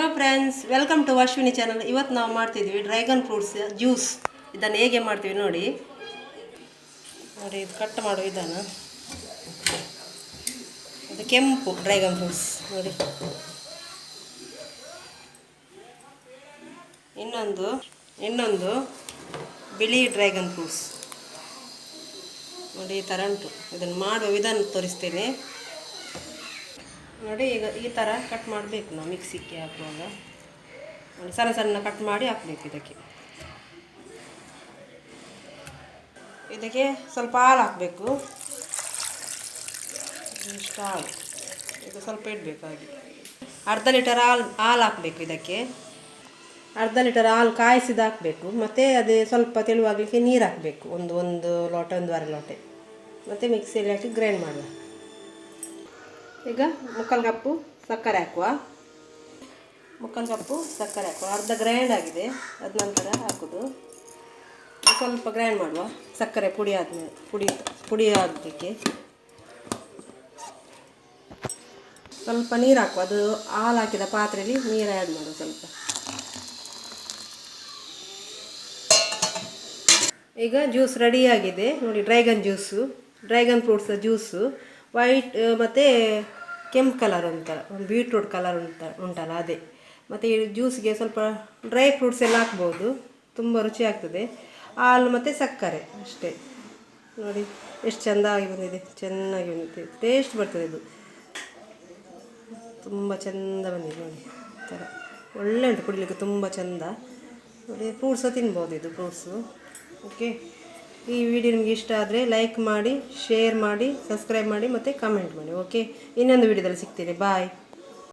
Hello friends, welcome to Ashwini channel. ಇವತ್ತು ನಾವು ಮಾಡ್ತಿದ್ವಿ ಡ್ರ್ಯಾಗನ್ ಫ್ರೂಟ್ಸ್ ಜ್ಯೂಸ್. ಇದನ್ನು ಹೇಗೆ ಮಾಡ್ತೀವಿ ನೋಡಿ. ಇದು ಕಟ್ ಮಾಡೋ ವಿಧಾನ. ಇದು ಕೆಂಪು ಡ್ರ್ಯಾಗನ್ ಫ್ರೂಟ್ಸ್ ನೋಡಿ. ಇನ್ನೊಂದು ಬಿಳಿ ಡ್ರ್ಯಾಗನ್ ಫ್ರೂಟ್ಸ್ ನೋಡಿ. ಈ ಥರ ಉಂಟು. ಇದನ್ನು ಮಾಡುವ ವಿಧಾನ ತೋರಿಸ್ತೇನೆ ನೋಡಿ. ಈಗ ಈ ಥರ ಕಟ್ ಮಾಡಬೇಕು. ನಾವು ಮಿಕ್ಸಿಗೆ ಹಾಕುವಾಗ ಸಣ್ಣ ಸಣ್ಣ ಕಟ್ ಮಾಡಿ ಹಾಕಬೇಕು. ಇದಕ್ಕೆ ಸ್ವಲ್ಪ ಹಾಲು ಹಾಕಬೇಕು. ಇಷ್ಟು ಹಾಲು ಇದು ಸ್ವಲ್ಪ ಇಡಬೇಕು. ಹಾಗೆ ಅರ್ಧ ಲೀಟರ್ ಹಾಲು ಹಾಕಬೇಕು. ಇದಕ್ಕೆ ಅರ್ಧ ಲೀಟರ್ ಹಾಲು ಕಾಯಿಸಿದ ಹಾಕಬೇಕು. ಮತ್ತು ಅದೇ ಸ್ವಲ್ಪ ತೆಳುವಾಗಲಿಕ್ಕೆ ನೀರು ಹಾಕಬೇಕು. ಒಂದು ಲೋಟ, ಒಂದೂವರೆ ಲೋಟೆ. ಮತ್ತು ಮಿಕ್ಸಿಯಲ್ಲಿ ಹಾಕಿ ಗ್ರೈಂಡ್ ಮಾಡುವ. ಈಗ ಮುಕ್ಕಾಲು ಕಪ್ಪು ಸಕ್ಕರೆ ಹಾಕುವ. ಅರ್ಧ ಗ್ರೈಂಡ್ ಆಗಿದೆ. ಅದ ನಂತರ ಹಾಕೋದು. ಸ್ವಲ್ಪ ಗ್ರೈಂಡ್ ಮಾಡುವ. ಸಕ್ಕರೆ ಪುಡಿ ಆದಮೇಲೆ ಪುಡಿ ಆಗಲಿಕ್ಕೆ ಸ್ವಲ್ಪ ನೀರು ಹಾಕುವ. ಅದು ಹಾಲು ಹಾಕಿದ ಪಾತ್ರೆಯಲ್ಲಿ ನೀರು ಆ್ಯಡ್ ಮಾಡುವ ಸ್ವಲ್ಪ. ಈಗ ಜ್ಯೂಸ್ ರೆಡಿಯಾಗಿದೆ ನೋಡಿ. Dragon fruits juice. ವೈಟ್ ಮತ್ತು ಕೆಂಪು ಕಲರ್ ಬೀಟ್ರೂಟ್ ಕಲರ್ ಉಂಟಲ್ಲ ಅದೇ. ಮತ್ತು ಈ ಜ್ಯೂಸ್ಗೆ ಸ್ವಲ್ಪ ಡ್ರೈ ಫ್ರೂಟ್ಸ್ ಎಲ್ಲ ಹಾಕ್ಬೋದು. ತುಂಬ ರುಚಿ ಆಗ್ತದೆ. ಹಾಲು ಮತ್ತು ಸಕ್ಕರೆ ಅಷ್ಟೇ ನೋಡಿ. ಎಷ್ಟು ಚೆಂದಾಗಿ ಬಂದಿದೆ. ಚೆನ್ನಾಗಿ ಬಂದಿದೆ. ಟೇಸ್ಟ್ ಬರ್ತದೆ. ಇದು ತುಂಬ ಚೆಂದ ಬಂದಿದೆ ನೋಡಿ. ಈ ಥರ ಒಳ್ಳೆ ಉಂಟು ಕುಡಿಲಿಕ್ಕೆ. ತುಂಬ ಚೆಂದ ನೋಡಿ. ಫ್ರೂಟ್ಸು ತಿನ್ಬೋದು. ಇದು ಫ್ರೂಟ್ಸು. ಓಕೆ. ಈ ವಿಡಿಯೋ ನಿಮಗೆ ಇಷ್ಟ ಆದರೆ ಲೈಕ್ ಮಾಡಿ, ಶೇರ್ ಮಾಡಿ, ಸಬ್ಸ್ಕ್ರೈಬ್ ಮಾಡಿ ಮತ್ತು ಕಮೆಂಟ್ ಮಾಡಿ. ಓಕೆ. ಇನ್ನೊಂದು ವಿಡಿಯೋದಲ್ಲಿ ಸಿಗ್ತೀನಿ. ಬಾಯ್.